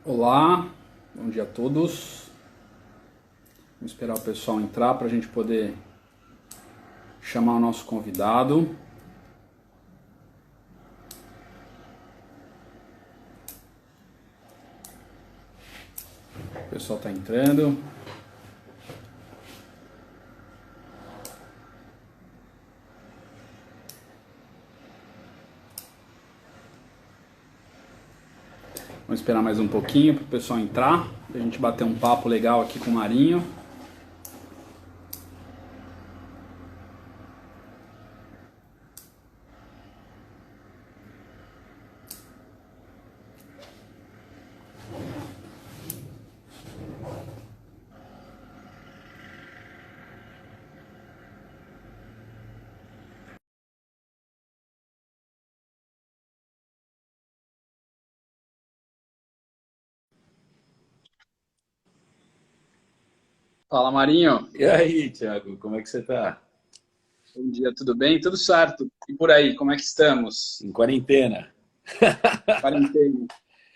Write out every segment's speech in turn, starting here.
Olá, bom dia a todos. Vamos esperar o pessoal entrar para a gente poder chamar o nosso convidado. O pessoal está entrando. Vamos esperar mais um pouquinho para o pessoal entrar, para a gente bater um papo legal aqui com o Marinho. Fala, Marinho. E aí, Thiago, como é que você tá? Bom dia, tudo bem? Tudo certo. E por aí, como é que estamos? Em quarentena. Quarentena.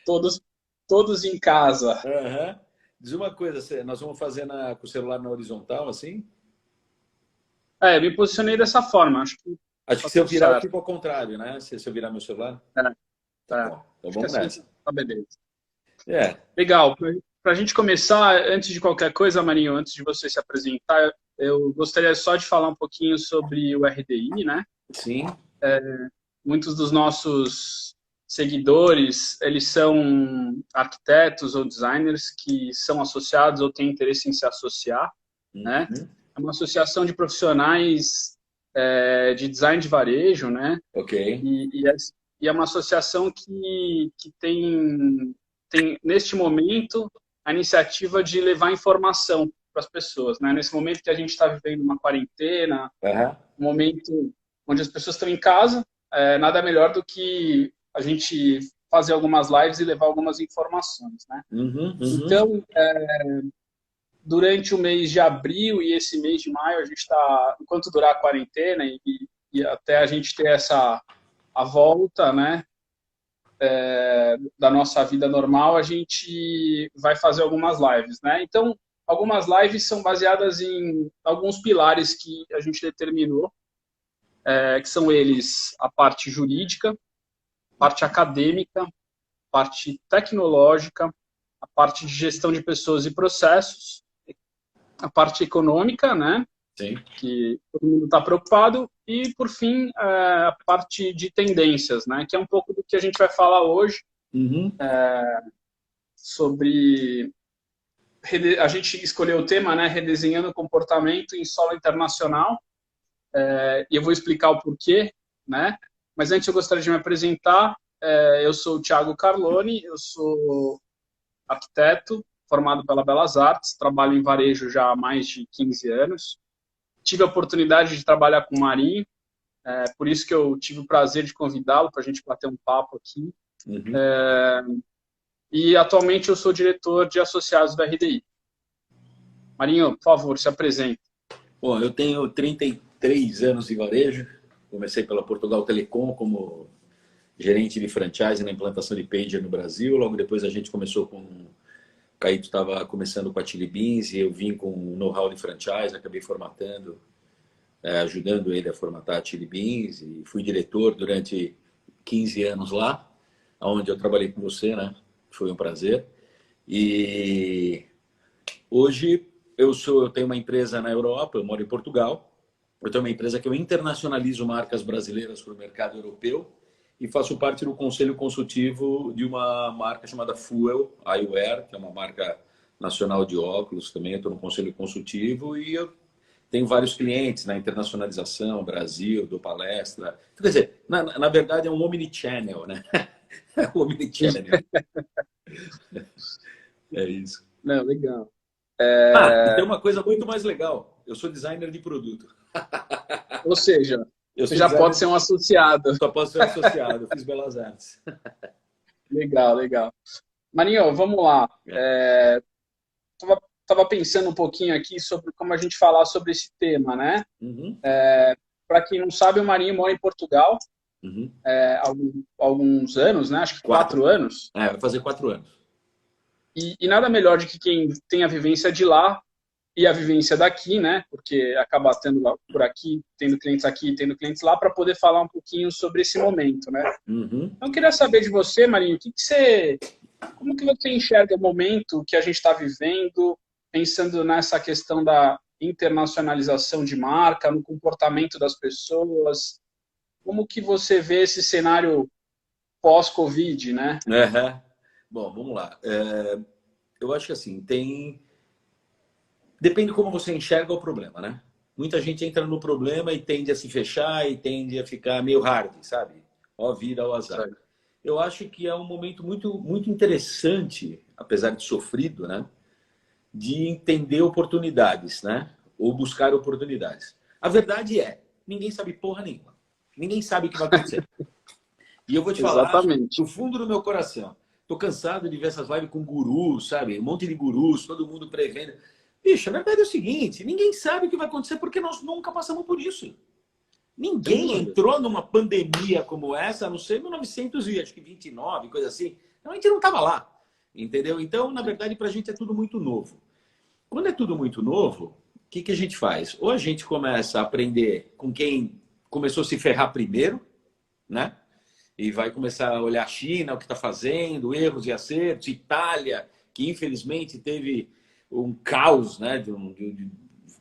Todos, todos em casa. Aham. Diz uma coisa, nós vamos fazer com o celular na horizontal, assim? Me posicionei dessa forma. Acho que Acho tá que se eu tudo virar, eu certo. fico ao contrário, né? Se eu virar meu celular? Tá É. bom, então Acho que vamos assim nessa. tá beleza. É, Legal. Para a gente começar, antes de qualquer coisa, Marinho, antes de você se apresentar, eu gostaria só de falar um pouquinho sobre o RDI, né? sim. Muitos dos nossos seguidores, eles são arquitetos ou designers que são associados ou têm interesse em se associar, né? Uhum. É uma associação de profissionais de design de varejo, né? Ok. E é uma associação que tem, neste momento, a iniciativa de levar informação para as pessoas, né? Nesse momento que a gente está vivendo uma quarentena, Aham. um momento onde as pessoas estão em casa, nada melhor do que a gente fazer algumas lives e levar algumas informações, né? Uhum, uhum. Então, durante o mês de abril e esse mês de maio, a gente está, enquanto durar a quarentena e até a gente ter a volta, né, da nossa vida normal, a gente vai fazer algumas lives, né? Então, algumas lives são baseadas em alguns pilares que a gente determinou, que são eles a parte jurídica, parte acadêmica, parte tecnológica, a parte de gestão de pessoas e processos, a parte econômica, né? Sim. Que todo mundo está preocupado, e, por fim, a parte de tendências, né? Que é um pouco do que a gente vai falar hoje Uhum. sobre... A gente escolheu o tema, né? Redesenhando o comportamento em solo internacional, e eu vou explicar o porquê, né? Mas antes eu gostaria de me apresentar. Eu sou o Thiago Carloni, eu sou arquiteto, formado pela Belas Artes, trabalho em varejo já há mais de 15 anos. Tive a oportunidade de trabalhar com o Marinho, por isso que eu tive o prazer de convidá-lo para a gente bater um papo aqui. Uhum. E atualmente eu sou diretor de associados da RDI. Marinho, por favor, se apresente. Bom, eu tenho 33 anos de varejo. Comecei pela Portugal Telecom como gerente de franchise na implantação de pager no Brasil. Logo depois a gente começou com... O Caíto estava começando com a Chili Beans e eu vim com o know-how de franchise, acabei formatando, ajudando ele a formatar a Chili Beans e fui diretor durante 15 anos lá, onde eu trabalhei com você, né? Foi um prazer. E hoje eu tenho uma empresa na Europa, eu moro em Portugal. Eu tenho uma empresa que eu internacionalizo marcas brasileiras para o mercado europeu e faço parte do conselho consultivo de uma marca chamada Fuel Eyewear, que é uma marca nacional de óculos também. Eu estou no conselho consultivo e eu tenho vários clientes na internacionalização, Brasil, dou palestra. Quer dizer, na verdade é um omnichannel, né? É um omnichannel, é isso. Não, legal. Ah, e tem uma coisa muito mais legal. Eu sou designer de produto. Ou seja, Eu você sou já pode designer, ser um associado. só posso ser associado, eu fiz Belas Artes. Legal, legal. Marinho, vamos lá. É. Tava pensando um pouquinho aqui sobre como a gente falar sobre esse tema, né? Uhum, Para quem não sabe, o Marinho mora em Portugal uhum. há alguns anos, né? Acho que Quatro. 4 anos. Vai fazer 4 anos. E nada melhor do que quem tem a vivência de lá e a vivência daqui, né? Porque acaba tendo por aqui, tendo clientes aqui, tendo clientes lá, para poder falar um pouquinho sobre esse momento, né? Uhum. Então, eu queria saber de você, Marinho, como que você enxerga o momento que a gente está vivendo, pensando nessa questão da internacionalização de marca, no comportamento das pessoas? Como que você vê esse cenário pós-Covid, né? Uhum. Bom, vamos lá. Eu acho que assim, depende de como você enxerga o problema, né? Muita gente entra no problema e tende a se fechar e tende a ficar meio hard, sabe? Ó vida, ó azar. Certo. Eu acho que é um momento muito, muito interessante, apesar de sofrido, né? De entender oportunidades, né? Ou buscar oportunidades. A verdade é, ninguém sabe porra nenhuma. Ninguém sabe o que vai acontecer. E eu vou te falar Exatamente. do fundo do meu coração. Tô cansado de ver essas lives com gurus, sabe? Um monte de gurus, todo mundo prevendo. Bicho, a verdade é o seguinte, ninguém sabe o que vai acontecer porque nós nunca passamos por isso. Sem Ninguém dúvida. entrou numa pandemia como essa, a não ser em 1929, coisa assim. Então, a gente não estava lá, entendeu? Então, na verdade, para a gente é tudo muito novo. Quando é tudo muito novo, o que a gente faz? Ou a gente começa a aprender com quem começou a se ferrar primeiro, né? E vai começar a olhar a China, o que está fazendo, erros e acertos, Itália, que infelizmente teve um caos, né?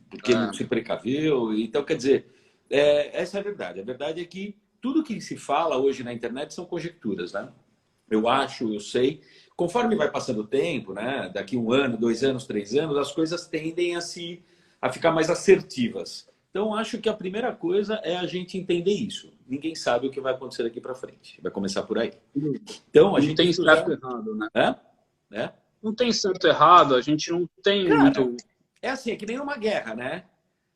Porque não se precaveu. Então, quer dizer, essa é a verdade. A verdade é que tudo que se fala hoje na internet são conjecturas, né? Eu acho, eu sei. Conforme vai passando o tempo, né? Daqui 1 ano, 2 anos, 3 anos, as coisas tendem a ficar mais assertivas. Então, acho que a primeira coisa é a gente entender isso. Ninguém sabe o que vai acontecer daqui para frente. Vai começar por aí. Então, a Não gente tem tem que certo usar. e errado, né? É? É? Não tem certo e errado, a gente não tem Cara, muito. é assim, é que nem numa guerra, né?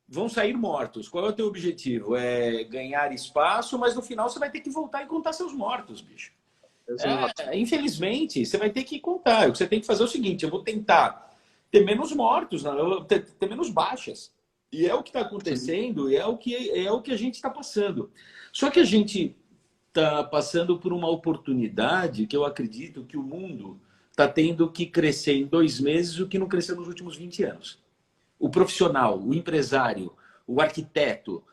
Vão sair mortos. Qual é o teu objetivo? É ganhar espaço, mas no final você vai ter que voltar e contar seus mortos, bicho. Exato. Infelizmente, você vai ter que contar. O que você tem que fazer é o seguinte: eu vou tentar ter menos mortos, né? ter menos baixas. E é o que está Sim. acontecendo, é o que a gente está passando. Só que a gente está passando por uma oportunidade que eu acredito que o mundo está tendo que crescer em 2 meses o que não cresceu nos últimos 20 anos. O profissional, o empresário, o arquiteto,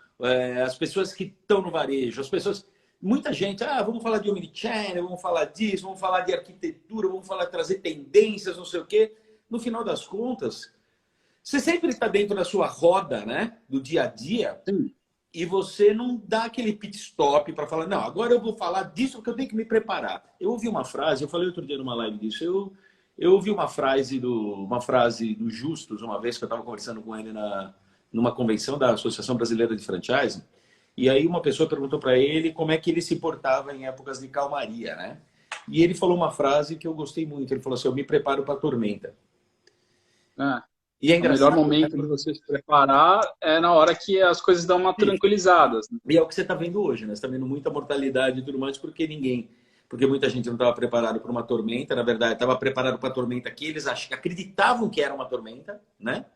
as pessoas que estão no varejo, as pessoas. Muita gente, vamos falar de omnichannel, vamos falar disso, vamos falar de arquitetura, vamos falar de trazer tendências, não sei o quê. No final das contas, você sempre está dentro da sua roda, né? Do dia a dia, Sim. e você não dá aquele pit stop para falar, não, agora eu vou falar disso porque eu tenho que me preparar. Eu ouvi uma frase, eu falei outro dia numa live disso, eu ouvi uma frase do Justus, uma vez que eu estava conversando com ele numa convenção da Associação Brasileira de Franchising, e aí uma pessoa perguntou para ele como é que ele se portava em épocas de calmaria, né? E ele falou uma frase que eu gostei muito, ele falou assim, eu me preparo para a tormenta. É. E é O melhor engraçado, né? momento para você se preparar é na hora que as coisas dão uma tranquilizadas, né? E é o que você está vendo hoje, né? Você está vendo muita mortalidade e tudo mais, porque muita gente não estava preparado para uma tormenta, na verdade, estava preparado para a tormenta que eles acreditavam que era uma tormenta, né?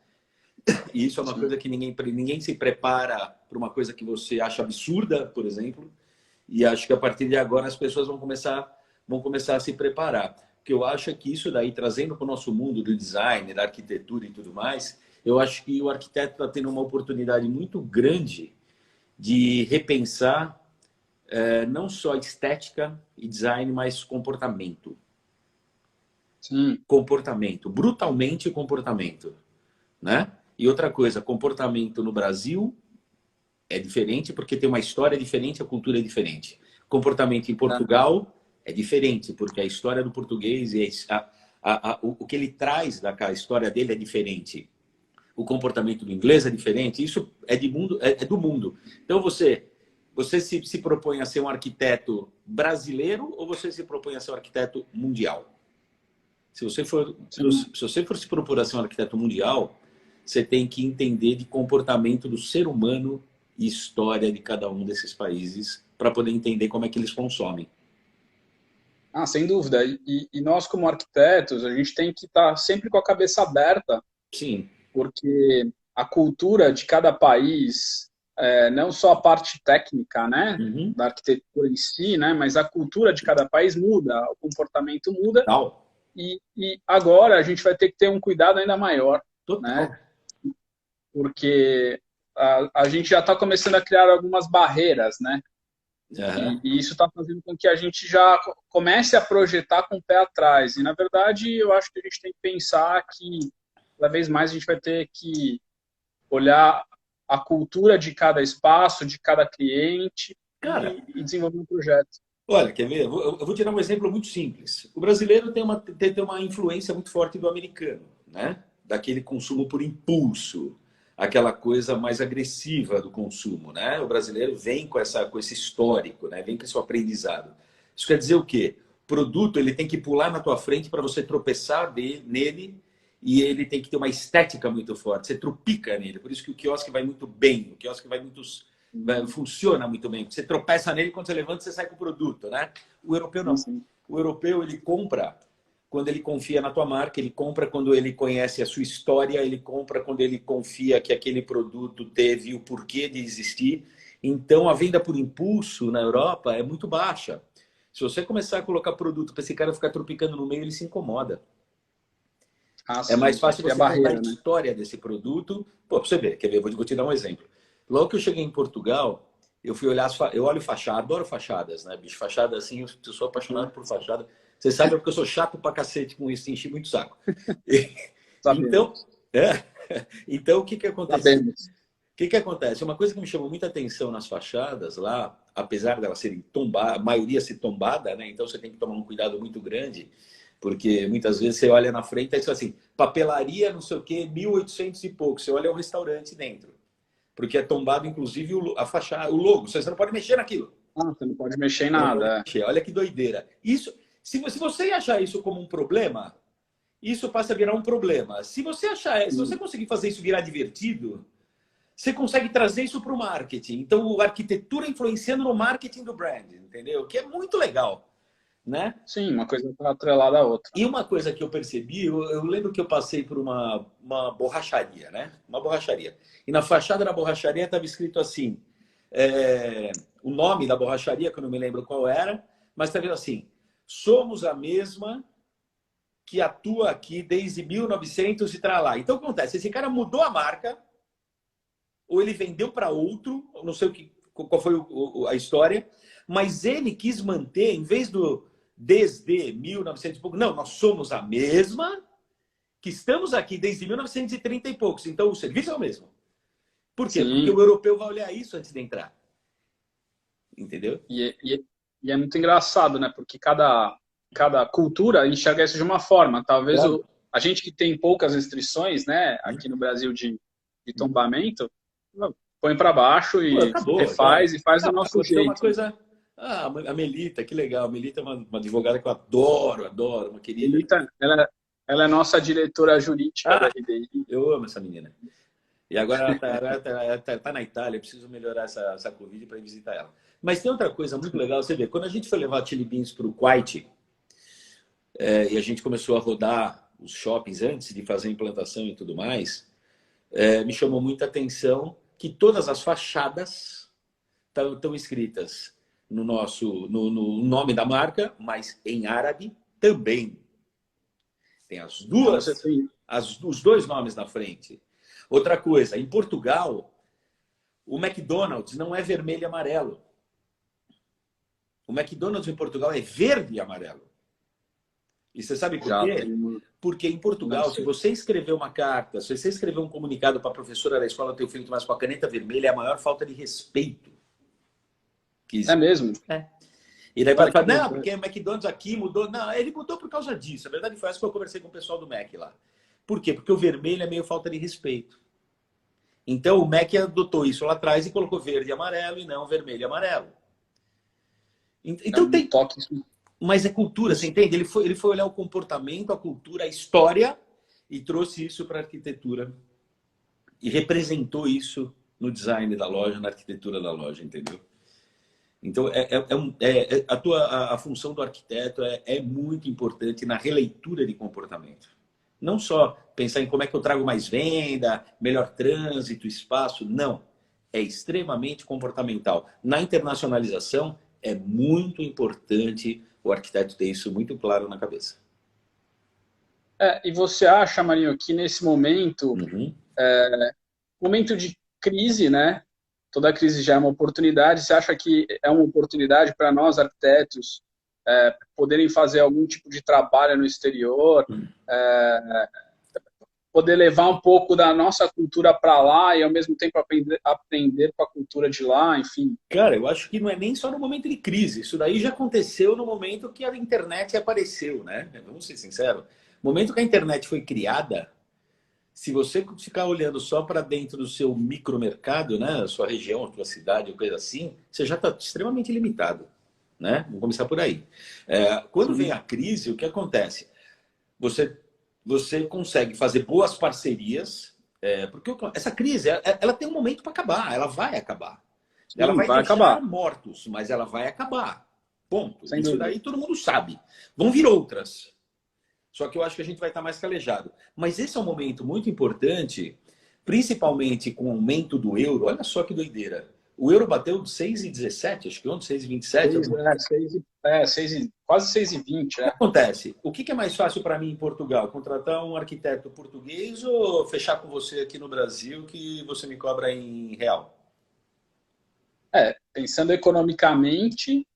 E isso é uma Sim. coisa que ninguém se prepara para uma coisa que você acha absurda, por exemplo. E acho que a partir de agora as pessoas vão começar a se preparar. Porque eu acho que isso daí, trazendo para o nosso mundo do design, da arquitetura e tudo mais, eu acho que o arquiteto está tendo uma oportunidade muito grande de repensar não só estética e design, mas comportamento. Sim. Comportamento, brutalmente comportamento, né? E outra coisa, comportamento no Brasil é diferente porque tem uma história diferente, a cultura é diferente. Comportamento em É. Portugal é diferente porque a história do português e o que ele traz da história dele é diferente. O comportamento do inglês é diferente. Isso é do mundo. Então você se propõe a ser um arquiteto brasileiro ou você se propõe a ser um arquiteto mundial? Se você for Sim. se propor a ser um arquiteto mundial, você tem que entender de comportamento do ser humano e história de cada um desses países para poder entender como é que eles consomem. Sem dúvida. E nós, como arquitetos, a gente tem que estar sempre com a cabeça aberta, Sim. porque a cultura de cada país, não só a parte técnica, né, Uhum. da arquitetura em si, né, mas a cultura de cada país muda, o comportamento muda, Tal. E agora a gente vai ter que ter um cuidado ainda maior, Total. né? Porque a gente já está começando a criar algumas barreiras, né? Aham. E isso está fazendo com que a gente já comece a projetar com o pé atrás. E, na verdade, eu acho que a gente tem que pensar que, cada vez mais, a gente vai ter que olhar a cultura de cada espaço, de cada cliente Cara, e desenvolver um projeto. olha, quer ver? Eu vou tirar um exemplo muito simples. O brasileiro tem uma influência muito forte do americano, né? Daquele consumo por impulso, aquela coisa mais agressiva do consumo, né? O brasileiro vem com esse histórico, né? Vem com esse aprendizado. Isso quer dizer o quê? O produto ele tem que pular na tua frente para você tropeçar nele e ele tem que ter uma estética muito forte. Você tropica nele. Por isso que o quiosque vai muito bem, o quiosque funciona muito bem. Você tropeça nele, quando você levanta, você sai com o produto, né? O europeu não. Sim. O europeu, ele compra quando ele confia na tua marca, ele compra quando ele conhece a sua história, ele compra quando ele confia que aquele produto teve o porquê de existir. Então, a venda por impulso na Europa é muito baixa. Se você começar a colocar produto para esse cara ficar tropicando no meio, ele se incomoda. É Sim, mais vai fácil criar você contar a barreira, né? história desse produto. Pô, pra você ver, quer ver? Vou te dar um exemplo. Logo que eu cheguei em Portugal, eu fui olhar, eu olho fachada, adoro fachadas, né, bicho? Fachada assim, eu sou apaixonado por fachada. Você sabe porque eu sou chato pra cacete com isso, enchi muito saco. Então, Sabemos. é, então o que que aconteceu? O Sabemos. que que acontece? Uma coisa que me chamou muita atenção nas fachadas lá, apesar delas serem tombadas, a maioria ser tombada, né? Então você tem que tomar um cuidado muito grande, porque muitas vezes você olha na frente e diz assim, papelaria, não sei o quê, 1800 e pouco. Você olha o restaurante dentro, porque é tombado inclusive a fachada, o logo. Você não pode mexer naquilo. Ah, você não pode mexer em Você não pode nada. mexer. Olha que doideira. Isso, se você achar isso como um problema, isso passa a virar um problema. Se você conseguir fazer isso virar divertido, você consegue trazer isso para o marketing. Então, a arquitetura influenciando no marketing do brand, entendeu? Que é muito legal, né? Sim, uma coisa está atrelada à outra. E uma coisa que eu percebi, eu lembro que eu passei por uma borracharia, né? Uma borracharia. E na fachada da borracharia estava escrito assim, o nome da borracharia, que eu não me lembro qual era, mas estava assim, somos a mesma que atua aqui desde 1900 e tal lá. Então, o que acontece? Esse cara mudou a marca, ou ele vendeu para outro, não sei qual foi a história, mas ele quis manter, em vez do desde 1900 e pouco, não, nós somos a mesma, que estamos aqui desde 1930 e poucos, então o serviço é o mesmo. Por quê? Porque Sim, o europeu vai olhar isso antes de entrar. Entendeu? e é muito engraçado, né? Porque cada cultura enxerga isso de uma forma. Talvez Claro. a gente que tem poucas restrições, né, aqui no Brasil de tombamento, põe para baixo Pô, e acabou, já. refaz e faz do Ah, nosso aconteceu uma jeito. coisa. Ah, a Melita, que legal. A Melita é uma advogada que eu adoro, adoro, uma querida. Elita, ela é nossa diretora jurídica da Ah, RDI. eu amo essa menina. E agora ela tá na Itália, eu preciso melhorar essa Covid para ir visitar ela. Mas tem outra coisa muito legal, você vê, quando a gente foi levar a Chili Beans para o Kuwait, e a gente começou a rodar os shoppings antes de fazer a implantação e tudo mais, me chamou muita atenção que todas as fachadas estão escritas no nome da marca, mas em árabe também. Tem Então você tem. os dois nomes na frente. Outra coisa, em Portugal, o McDonald's não é vermelho e amarelo. O McDonald's em Portugal é verde e amarelo. E você sabe por Já quê? tem uma. Porque em Não Portugal, se sei. você escrever uma carta, se você escrever um comunicado para a professora da escola do teu filho, mas com a caneta vermelha, é a maior falta de respeito que É existe. mesmo? E daí Olha fala, que não, loucura. porque o McDonald's aqui mudou. Não, ele mudou por causa disso. A verdade foi essa que eu conversei com o pessoal do Mac lá. Por quê? Porque o vermelho é meio falta de respeito. Então o Mac adotou isso lá atrás e colocou verde e amarelo e não vermelho e amarelo. É Então um tem. toque. Mas é cultura, você entende? Ele foi olhar o comportamento, a cultura, a história e trouxe isso para a arquitetura. E representou isso no design da loja, na arquitetura da loja, entendeu? Então, a função do arquiteto é muito importante na releitura de comportamento. Não só pensar em como é que eu trago mais venda, melhor trânsito, espaço, não. É extremamente comportamental. Na internacionalização, é muito importante o arquiteto ter isso muito claro na cabeça. E você acha, Marinho, que nesse momento, Uhum. momento de crise, né? Toda crise já é uma oportunidade. Você acha que é uma oportunidade para nós, arquitetos, poderem fazer algum tipo de trabalho no exterior, poder levar um pouco da nossa cultura para lá e, ao mesmo tempo, aprender com a cultura de lá, enfim? Cara, eu acho que não é nem só no momento de crise. Isso daí já aconteceu no momento que a internet apareceu, né? Vamos ser sinceros. No momento que a internet foi criada, se você ficar olhando só para dentro do seu micromercado, né? Sua região, sua cidade, coisa assim, você já está extremamente limitado, né? Vamos começar por aí. Quando vem Sim. a crise, o que acontece? Você, você consegue fazer boas parcerias, porque essa crise, ela tem um momento para acabar, ela vai acabar. Ela Sim, vai vai deixar acabar, mortos, mas ela vai acabar. Ponto. sem Isso dúvida. daí todo mundo sabe. Vão vir outras. Só que eu acho que a gente vai estar mais calejado. Mas esse é um momento muito importante, principalmente com o aumento do euro. Olha só que doideira. O euro bateu 6,17, acho que ontem 6,27. Quase 6,20, O que né? acontece? O que é mais fácil para mim em Portugal? Contratar um arquiteto português ou fechar com você aqui no Brasil que você me cobra em real? Pensando economicamente,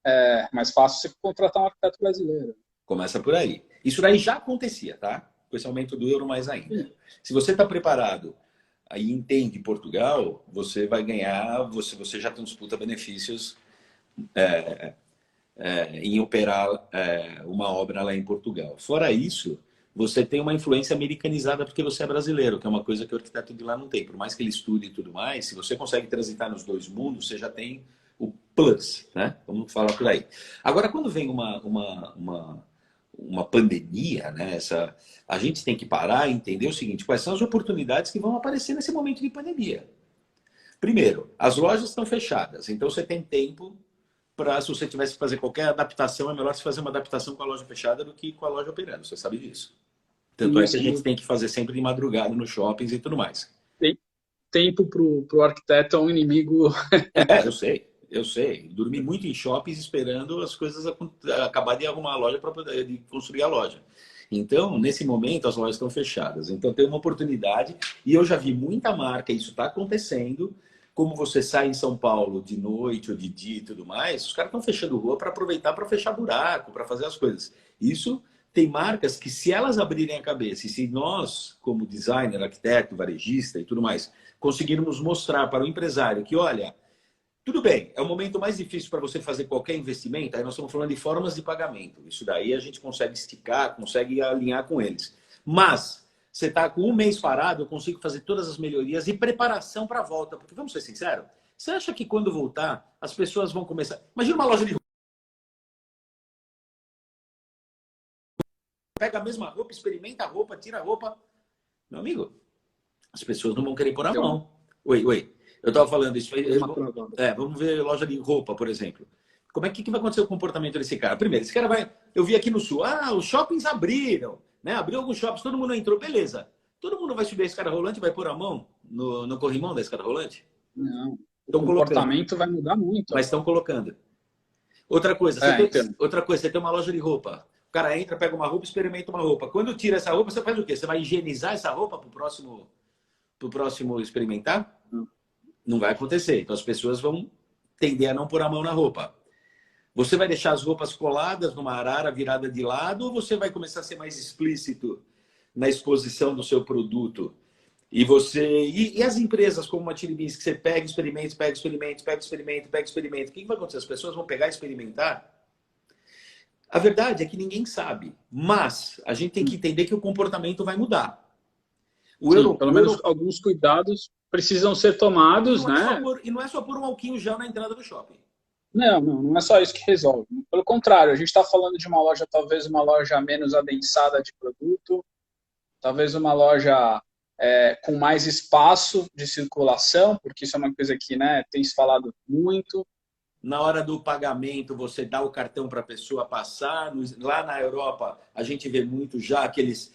é mais fácil você contratar um arquiteto brasileiro. Começa por aí. Isso daí já acontecia, tá? Com esse aumento do euro mais ainda. Sim, Se você está preparado e entende Portugal, você vai ganhar, você já tem uns puta benefícios em operar uma obra lá em Portugal. Fora isso, você tem uma influência americanizada porque você é brasileiro, que é uma coisa que o arquiteto de lá não tem. Por mais que ele estude e tudo mais, se você consegue transitar nos dois mundos, você já tem o plus, né? Vamos falar por aí. Agora, quando vem uma pandemia, né? A gente tem que parar e entender o seguinte: quais são as oportunidades que vão aparecer nesse momento de pandemia. Primeiro, as lojas estão fechadas, então você tem tempo para, se você tivesse que fazer qualquer adaptação, é melhor você fazer uma adaptação com a loja fechada do que com a loja operando, você sabe disso. Tanto é que a gente sim. tem que fazer sempre de madrugada nos shoppings e tudo mais. Tempo para o arquiteto é um inimigo. Eu sei, eu sei. Dormi muito em shoppings esperando as coisas acabar de arrumar a loja para poder de construir a loja. Então, nesse momento, as lojas estão fechadas. Então, tem uma oportunidade. E eu já vi muita marca, isso está acontecendo. Como você sai em São Paulo de noite ou de dia e tudo mais, os caras estão fechando rua para aproveitar para fechar buraco, para fazer as coisas. Isso tem marcas que, se elas abrirem a cabeça, e se nós, como designer, arquiteto, varejista e tudo mais, conseguirmos mostrar para o empresário que, olha, tudo bem, é o momento mais difícil para você fazer qualquer investimento, aí nós estamos falando de formas de pagamento. Isso daí a gente consegue esticar, consegue alinhar com eles. Mas você está com um mês parado, eu consigo fazer todas as melhorias e preparação para a volta. Porque, vamos ser sinceros, você acha que quando voltar, as pessoas vão começar... Imagina uma loja de roupa. Pega a mesma roupa, experimenta a roupa, tira a roupa. Meu amigo, as pessoas não vão querer pôr a Deu mão. Oi. Eu estava falando isso. uma travada. Vamos ver loja de roupa, por exemplo. Como é que vai acontecer o comportamento desse cara? Primeiro, esse cara vai... Eu vi aqui no Sul, os shoppings abriram, né? Abriu alguns shoppings, todo mundo entrou, beleza. Todo mundo vai subir a escada rolante e vai pôr a mão no corrimão da escada rolante? Não, o Estão colocando, comportamento vai mudar muito mas agora. estão colocando. Outra coisa, Então, você tem uma loja de roupa. O cara entra, pega uma roupa, experimenta uma roupa. Quando tira essa roupa, você faz o quê? Você vai higienizar essa roupa para o próximo experimentar? Não vai acontecer. Então as pessoas vão tender a não pôr a mão na roupa. Você vai deixar as roupas coladas numa arara virada de lado ou você vai começar a ser mais explícito na exposição do seu produto? E as empresas como a Tiribins, que você pega experimentos, pega experimentos, pega experimento, pega experimento. O que vai acontecer? As pessoas vão pegar e experimentar? A verdade é que ninguém sabe. Mas a gente tem que entender que o comportamento vai mudar. sim, pelo menos alguns cuidados precisam ser tomados, né? E não é só pôr um alquinho gel na entrada do shopping. Não é só isso que resolve. Pelo contrário, a gente está falando de uma loja, talvez uma loja menos adensada de produto, talvez uma loja com mais espaço de circulação, porque isso é uma coisa que, né, tem se falado muito. Na hora do pagamento, você dá o cartão para a pessoa passar. Lá na Europa, a gente vê muito já aqueles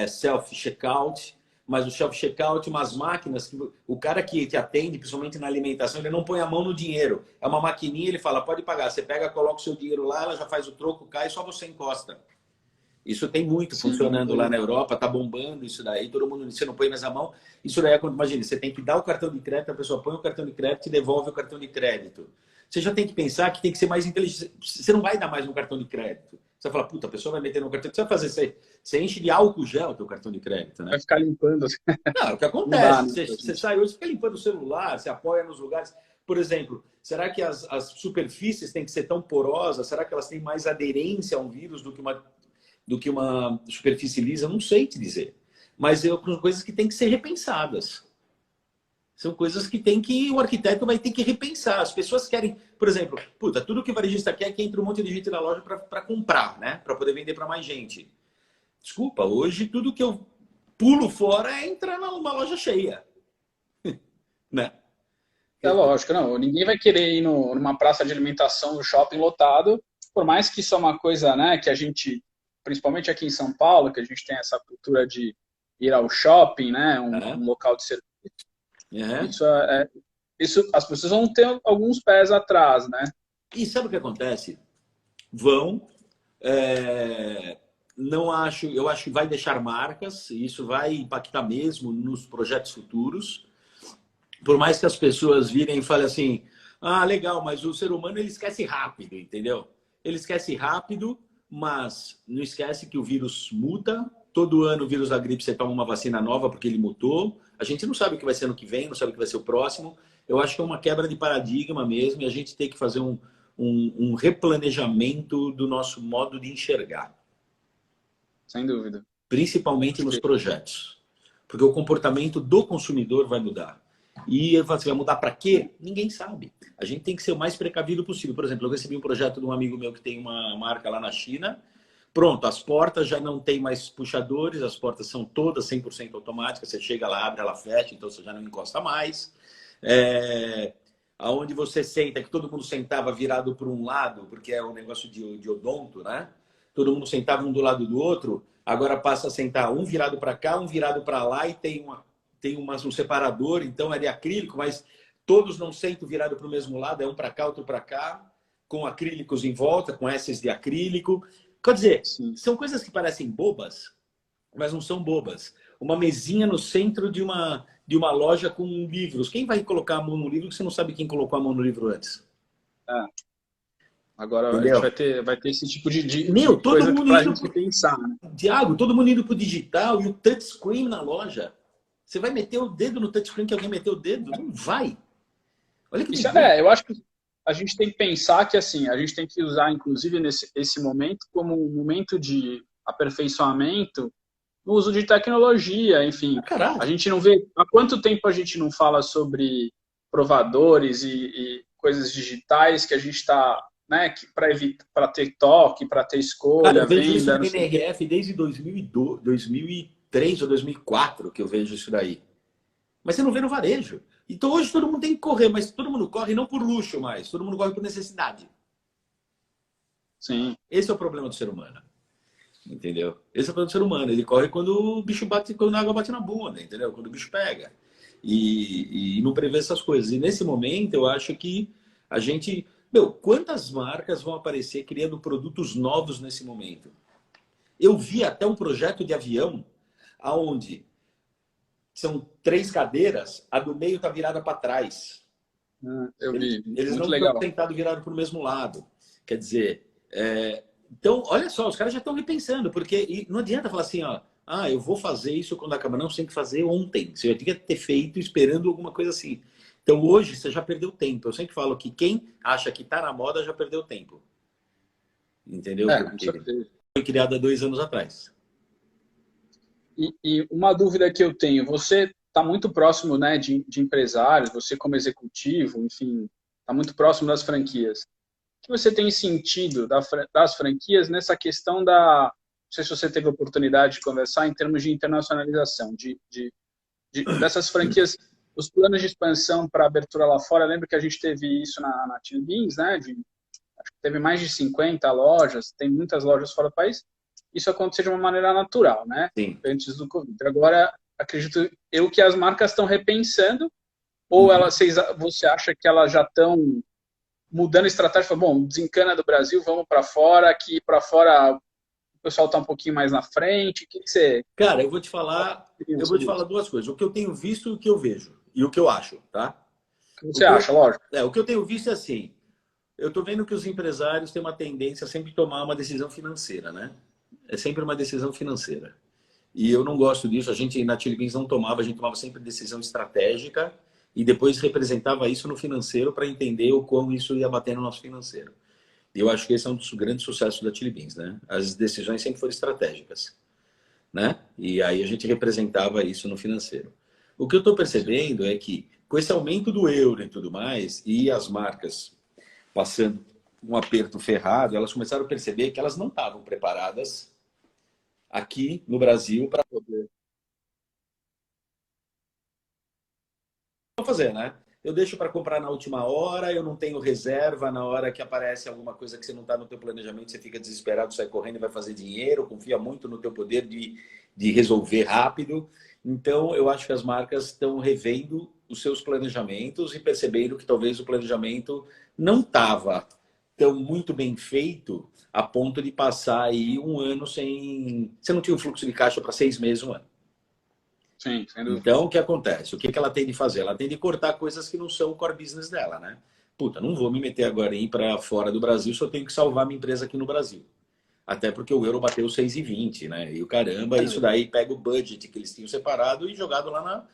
self-checkout, mas o self-checkout, umas máquinas, que o cara que te atende, principalmente na alimentação, ele não põe a mão no dinheiro. É uma maquininha, ele fala, pode pagar. Você pega, coloca o seu dinheiro lá, ela já faz o troco, cai, só você encosta. Isso tem muito Sim, funcionando lá na Europa, tá bombando isso daí, todo mundo, você não põe mais a mão. Isso daí é quando, imagina, você tem que dar o cartão de crédito, a pessoa põe o cartão de crédito e devolve o cartão de crédito. Você já tem que pensar que tem que ser mais inteligente. Você não vai dar mais um cartão de crédito. Você vai falar, puta, a pessoa vai meter no cartão. O que você vai fazer? Você enche de álcool gel o teu cartão de crédito, né? vai ficar limpando. Não, é o que Não dá, acontece. né? Você sai hoje, fica limpando o celular, você apoia nos lugares. Por exemplo, será que as superfícies têm que ser tão porosas? Será que elas têm mais aderência a um vírus do que uma superfície lisa? Não sei te dizer. Mas são coisas que têm que ser repensadas. São coisas que o arquiteto vai ter que repensar. As pessoas querem, por exemplo, puta, tudo que o varejista quer é que entre um monte de gente na loja para comprar, né? Para poder vender para mais gente. Desculpa, hoje tudo que eu pulo fora é entrar numa loja cheia. Né? É lógico, não. Ninguém vai querer ir numa praça de alimentação no shopping lotado, por mais que isso é uma coisa, né, que a gente, principalmente aqui em São Paulo, que a gente tem essa cultura de ir ao shopping, né, um local de serviço. Isso as pessoas vão ter alguns pés atrás, né? E sabe o que acontece? Não acho, eu acho que vai deixar marcas, e isso vai impactar mesmo nos projetos futuros. Por mais que as pessoas virem e falem assim, ah, legal, mas o ser humano ele esquece rápido, entendeu? Ele esquece rápido, mas não esquece que o vírus muta. Todo ano o vírus da gripe você toma uma vacina nova porque ele mutou. A gente não sabe o que vai ser ano que vem, não sabe o que vai ser o próximo. Eu acho que é uma quebra de paradigma mesmo e a gente tem que fazer um replanejamento do nosso modo de enxergar. Sem dúvida. Principalmente nos projetos. Porque o comportamento do consumidor vai mudar. E você vai mudar para quê? Ninguém sabe. A gente tem que ser o mais precavido possível. Por exemplo, eu recebi um projeto de um amigo meu que tem uma marca lá na China. Pronto, as portas já não tem mais puxadores, as portas são todas 100% automáticas. Você chega lá, abre, ela fecha, então você já não encosta mais. Aonde você senta, que todo mundo sentava virado para um lado, porque é um negócio de odonto, né? Todo mundo sentava um do lado do outro, agora passa a sentar um virado para cá, um virado para lá e tem um separador, então é de acrílico, mas todos não sentam virado para o mesmo lado, é um para cá, outro para cá, com acrílicos em volta, com esses de acrílico. Quer dizer, são coisas que parecem bobas, mas não são bobas. Uma mesinha no centro de uma loja com livros. Quem vai colocar a mão no livro que você não sabe quem colocou a mão no livro antes? Agora entendeu? A gente vai ter esse tipo de todo coisa mundo pra gente pensar, né? Diago, todo mundo indo pro digital e o touchscreen na loja. Você vai meter o dedo no touchscreen que alguém meteu o dedo? Não vai. Olha que isso eu acho que a gente tem que pensar que assim, a gente tem que usar, inclusive, esse momento como um momento de aperfeiçoamento no uso de tecnologia, enfim. A gente não vê... Há quanto tempo a gente não fala sobre provadores e coisas digitais que a gente está... Né, para ter toque, para ter escolha, cara, eu vejo venda... isso no NRF desde 2003 ou 2004 que eu vejo isso daí. Mas você não vê no varejo. Então hoje todo mundo tem que correr, mas todo mundo corre não por luxo mais, todo mundo corre por necessidade. Sim. Esse é o problema do ser humano. Entendeu? Esse é o problema do ser humano. Ele corre quando o bicho bate, quando a água bate na bunda, entendeu? Quando o bicho pega. E não prevê essas coisas. E nesse momento eu acho que a gente... quantas marcas vão aparecer criando produtos novos nesse momento? Eu vi até um projeto de avião onde são 3 cadeiras, a do meio está virada para trás. Eu vi. Eles não estão sentados virados para o mesmo lado. Quer dizer, então, olha só, os caras já estão repensando, porque não adianta falar assim, ó, eu vou fazer isso quando acabar. Não, você tem que fazer ontem. Você já tinha que ter feito esperando alguma coisa assim. Então, hoje, você já perdeu tempo. Eu sempre falo que quem acha que está na moda já perdeu tempo. Entendeu? Porque foi criado há 2 anos atrás. E uma dúvida que eu tenho, você está muito próximo, né, de empresários, você como executivo, enfim, está muito próximo das franquias. O que você tem sentido das franquias nessa questão não sei se você teve a oportunidade de conversar em termos de internacionalização, dessas franquias, os planos de expansão para abertura lá fora. Eu lembro que a gente teve isso na Chili Beans, né, acho que teve mais de 50 lojas, tem muitas lojas fora do país. Isso aconteceu de uma maneira natural, né? Sim. Antes do Covid. Agora, acredito eu que as marcas estão repensando, ou você acha que elas já estão mudando a estratégia? Bom, desencana do Brasil, vamos para fora, aqui para fora o pessoal está um pouquinho mais na frente? O que você... Cara, eu vou te falar duas coisas. O que eu tenho visto e o que eu vejo. E o que eu acho, tá? O que você acha, lógico? O que eu tenho visto é assim. Eu estou vendo que os empresários têm uma tendência a sempre tomar uma decisão financeira, né? É sempre uma decisão financeira. E eu não gosto disso. A gente na Chili Beans não tomava, a gente tomava sempre decisão estratégica e depois representava isso no financeiro para entender o como isso ia bater no nosso financeiro. E eu acho que esse é um dos grandes sucessos da Chili Beans, né? As decisões sempre foram estratégicas, né? E aí a gente representava isso no financeiro. O que eu estou percebendo é que com esse aumento do euro e tudo mais, e as marcas passando um aperto ferrado, elas começaram a perceber que elas não estavam preparadas aqui no Brasil para poder fazer, né? Eu deixo para comprar na última hora, eu não tenho reserva na hora que aparece alguma coisa que você não está no teu planejamento, você fica desesperado, sai correndo e vai fazer dinheiro, confia muito no teu poder de resolver rápido. Então, eu acho que as marcas estão revendo os seus planejamentos e percebendo que talvez o planejamento não estava tão muito bem feito a ponto de passar aí um ano sem... Você não tinha um fluxo de caixa para 6 meses, um ano. Sim, sem dúvida. Então, o que acontece? O que ela tem de fazer? Ela tem de cortar coisas que não são o core business dela, né? Puta, não vou me meter agora em ir para fora do Brasil, só tenho que salvar minha empresa aqui no Brasil. Até porque o euro bateu 6,20, né? E o caramba, isso daí pega o budget que eles tinham separado e jogado lá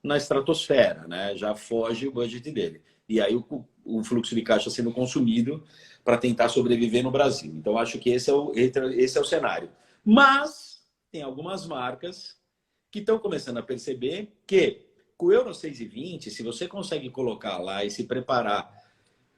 na estratosfera, né? Já foge o budget dele. E aí o fluxo de caixa sendo consumido para tentar sobreviver no Brasil. Então, acho que esse é o cenário. Mas tem algumas marcas que estão começando a perceber que com o euro 6,20, se você consegue colocar lá e se preparar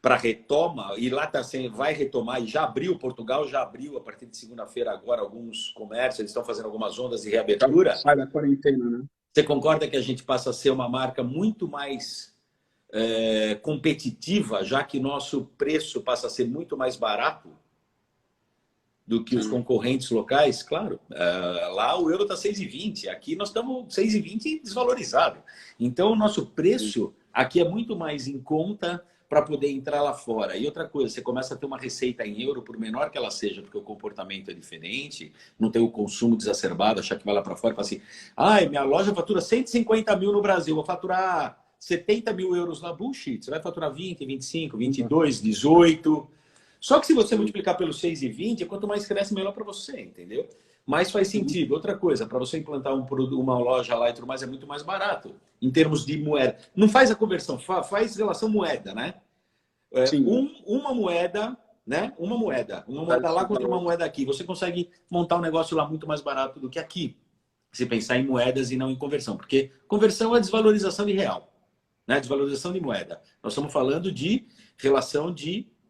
para retoma, e lá vai retomar, e já abriu, Portugal já abriu a partir de segunda-feira agora alguns comércios, eles estão fazendo algumas ondas de reabertura. Sai da quarentena, né? Você concorda que a gente passa a ser uma marca muito mais competitiva, já que nosso preço passa a ser muito mais barato do que os concorrentes locais? Claro, lá o euro está 6,20, aqui nós estamos 6,20 desvalorizado. Então, o nosso preço aqui é muito mais em conta para poder entrar lá fora. E outra coisa, você começa a ter uma receita em euro, por menor que ela seja, porque o comportamento é diferente, não tem o consumo exacerbado, achar que vai lá para fora e fala assim, minha loja fatura 150 mil no Brasil, vou faturar 70 mil euros na bullshit. Você vai faturar 20, 25, 22, 18. Só que se você multiplicar pelo 6,20, quanto mais cresce, melhor para você, entendeu? Mas faz sentido. Outra coisa, para você implantar uma loja lá e tudo mais, é muito mais barato. Em termos de moeda. Não faz a conversão, faz relação moeda, né? Uma moeda, né? Uma moeda lá contra uma moeda aqui. Você consegue montar um negócio lá muito mais barato do que aqui. Se pensar em moedas e não em conversão. Porque conversão é desvalorização de real, né? Desvalorização de moeda. Nós estamos falando de relação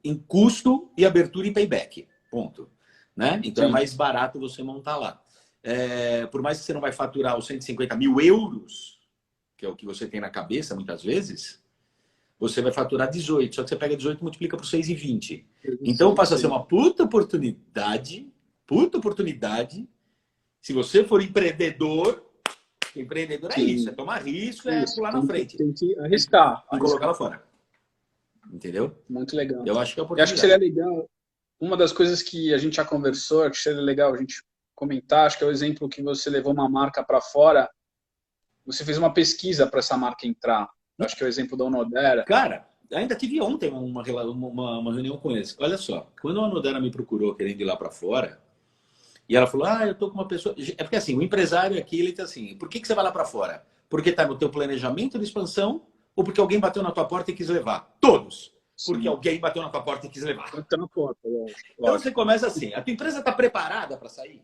em custo e abertura e payback. Ponto. Né? Então é mais barato você montar lá. Por mais que você não vai faturar os 150 mil euros, que é o que você tem na cabeça muitas vezes, você vai faturar 18. Só que você pega 18 e multiplica por 6,20. Então passa a ser uma puta oportunidade. Se você for empreendedor é isso, é tomar risco, é pular na frente. Tem que arriscar. E colocar lá fora. Entendeu? Muito legal. Eu acho que é oportunidade. Eu acho que seria legal. Uma das coisas que a gente já conversou, que seria legal a gente comentar, acho que é o exemplo que você levou uma marca para fora, você fez uma pesquisa para essa marca entrar. Eu acho que é o exemplo da Onodera. Cara, ainda tive ontem uma reunião com eles. Olha só, quando a Onodera me procurou querendo ir lá para fora, e ela falou, eu tô com uma pessoa... É porque assim, o empresário aqui, ele tá assim, por que você vai lá para fora? Porque tá no teu planejamento de expansão ou porque alguém bateu na tua porta e quis levar? Todos! Porque alguém bateu na tua porta e quis levar. Bateu na porta, Então você começa assim, a tua empresa está preparada para sair?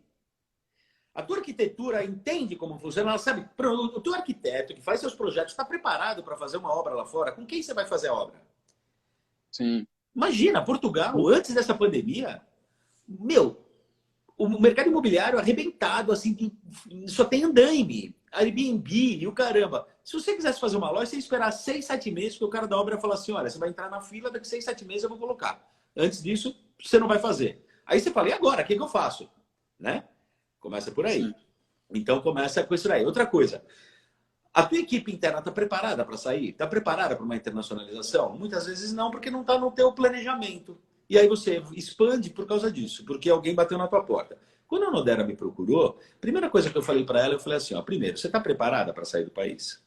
A tua arquitetura entende como funciona? Ela sabe, o teu arquiteto que faz seus projetos está preparado para fazer uma obra lá fora? Com quem você vai fazer a obra? Sim. Imagina, Portugal, antes dessa pandemia, o mercado imobiliário arrebentado, assim, só tem andaime, Airbnb e o caramba. Se você quisesse fazer uma loja, você ia esperar 6, 7 meses, porque o cara da obra ia falar assim, olha, você vai entrar na fila, daqui 6, 7 meses eu vou colocar. Antes disso, você não vai fazer. Aí você fala, e agora? O que eu faço? Né? Começa por aí. Então, começa com isso daí. Outra coisa, a tua equipe interna está preparada para sair? Está preparada para uma internacionalização? Muitas vezes não, porque não está no teu planejamento. E aí você expande por causa disso, porque alguém bateu na tua porta. Quando a Nodera me procurou, a primeira coisa que eu falei para ela, eu falei assim, ó, primeiro, você está preparada para sair do país?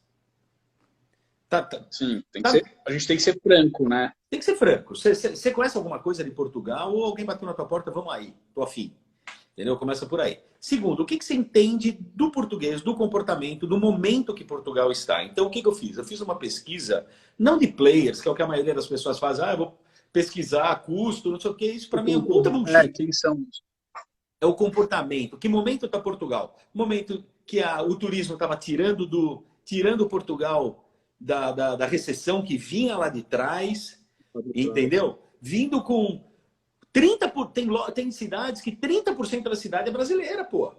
Sim, tem que Tá, ser, a gente tem que ser franco, né? tem que ser franco. Você conhece alguma coisa de Portugal ou alguém bateu na tua porta, vamos aí, tô afim. Entendeu? Começa por aí. Segundo, o que você entende do português, do comportamento, do momento que Portugal está? Então, o que eu fiz? Eu fiz uma pesquisa, não de players, que é o que a maioria das pessoas faz. Ah, eu vou pesquisar custo, não sei o que. Isso para mim é um puta bullshit. Quem são? É o comportamento. Que momento está Portugal? Momento que o turismo estava tirando Portugal da recessão que vinha lá de trás, entendeu? Vindo com 30%, tem cidades que 30% da cidade é brasileira, pô.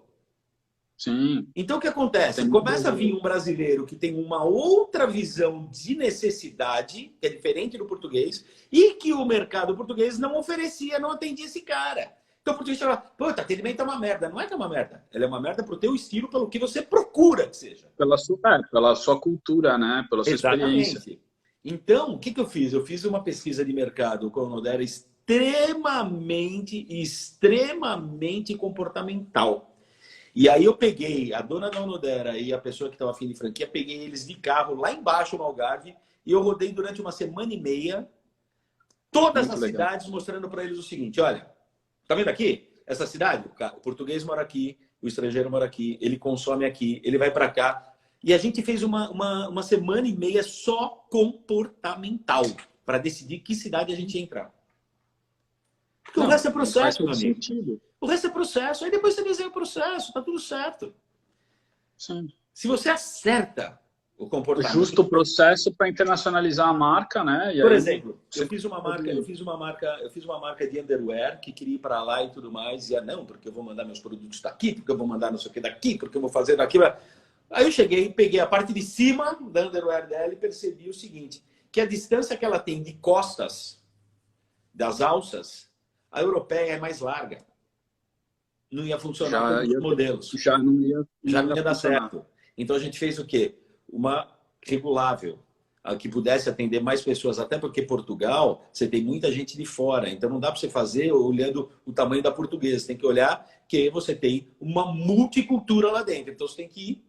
Sim. Então o que acontece? Começa a vir um brasileiro que tem uma outra visão de necessidade, que é diferente do português, e que o mercado português não oferecia, não atendia esse cara. Então o português fala, pô, atendimento é uma merda. Não é que é uma merda. Ela é uma merda pro teu estilo, pelo que você procura que seja. Pela sua cultura, né? Pela sua experiência. Exatamente. Então, o que eu fiz? Eu fiz uma pesquisa de mercado com a Nodera extremamente comportamental. E aí eu peguei a dona da Nodera e a pessoa que estava afim de franquia, peguei eles de carro lá embaixo no Algarve e eu rodei durante uma semana e meia todas as cidades mostrando para eles o seguinte, olha, tá vendo aqui? Essa cidade? O português mora aqui, o estrangeiro mora aqui, ele consome aqui, ele vai para cá. E a gente fez uma semana e meia só comportamental para decidir que cidade a gente ia entrar. Porque o resto é processo, meu amigo. Sentido. O resto é processo. Aí depois você desenha o processo, tá tudo certo. Sim. Se você acerta o comportamento... Justo processo para internacionalizar a marca, né? Por exemplo, eu fiz uma marca de underwear que queria ir para lá e tudo mais. E não, porque eu vou mandar meus produtos daqui, porque eu vou mandar não sei o que daqui, porque eu vou fazer daqui. Aí eu cheguei, peguei a parte de cima da underwear dela e percebi o seguinte, que a distância que ela tem de costas das alças, a europeia é mais larga. Não ia funcionar com os modelos. Já não ia dar certo. Então a gente fez o quê? Uma regulável, que pudesse atender mais pessoas, até porque Portugal, você tem muita gente de fora, então não dá para você fazer olhando o tamanho da portuguesa, tem que olhar que você tem uma multicultura lá dentro, então você tem que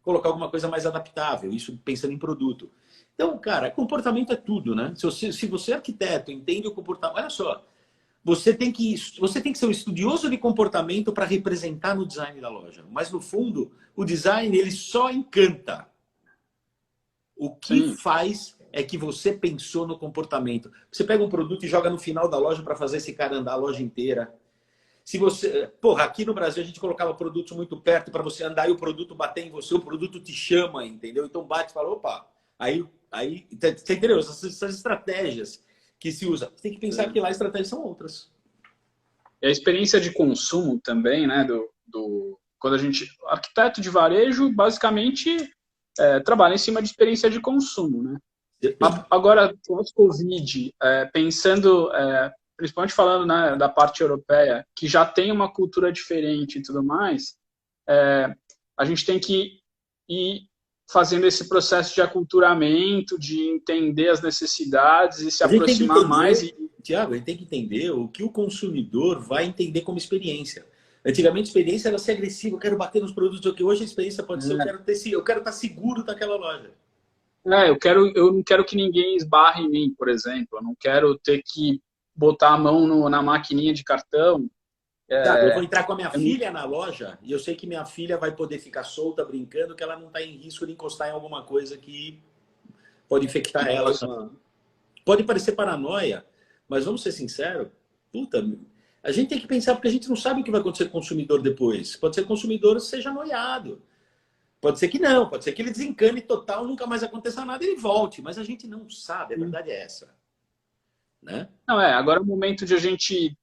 colocar alguma coisa mais adaptável, isso pensando em produto. Então, cara, comportamento é tudo, né? Se você é arquiteto, entende o comportamento, olha só, você tem que ser um estudioso de comportamento para representar no design da loja, mas no fundo, o design ele só encanta. O que faz é que você pensou no comportamento. Você pega um produto e joga no final da loja para fazer esse cara andar a loja inteira. Se você... Porra, aqui no Brasil a gente colocava produtos muito perto para você andar e o produto bater em você, o produto te chama, entendeu? Então bate e fala, opa. Aí você entendeu? Essas estratégias que se usa. Você tem que pensar que lá as estratégias são outras. E a experiência de consumo também, né? Quando a gente... Arquiteto de varejo, basicamente... trabalha em cima de experiência de consumo, né? Agora, pós-Covid, pensando, principalmente falando, né, da parte europeia, que já tem uma cultura diferente e tudo mais, a gente tem que ir fazendo esse processo de aculturamento, de entender as necessidades e se aproximar mais. Tiago, a gente tem que entender o que o consumidor vai entender como experiência. Antigamente a experiência era ser agressivo, eu quero bater nos produtos, que hoje a experiência pode ser, eu quero estar seguro daquela loja. Eu não quero que ninguém esbarre em mim, por exemplo. Eu não quero ter que botar a mão na maquininha de cartão. Eu vou entrar com a minha filha na loja e eu sei que minha filha vai poder ficar solta, brincando, que ela não está em risco de encostar em alguma coisa que pode infectar ela. Pode parecer paranoia, mas vamos ser sinceros, puta... A gente tem que pensar, porque a gente não sabe o que vai acontecer com o consumidor depois. Pode ser que o consumidor seja noiado. Pode ser que não. Pode ser que ele desencane total, nunca mais aconteça nada e ele volte. Mas a gente não sabe, a verdade é essa. Né? Não, agora é o momento de a gente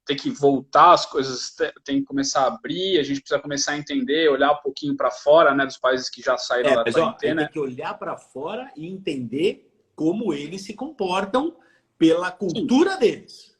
ter que voltar, as coisas tem que começar a abrir, a gente precisa começar a entender, olhar um pouquinho para fora, né, dos países que já saíram da quarentena. Tem que olhar para fora e entender como eles se comportam pela cultura deles.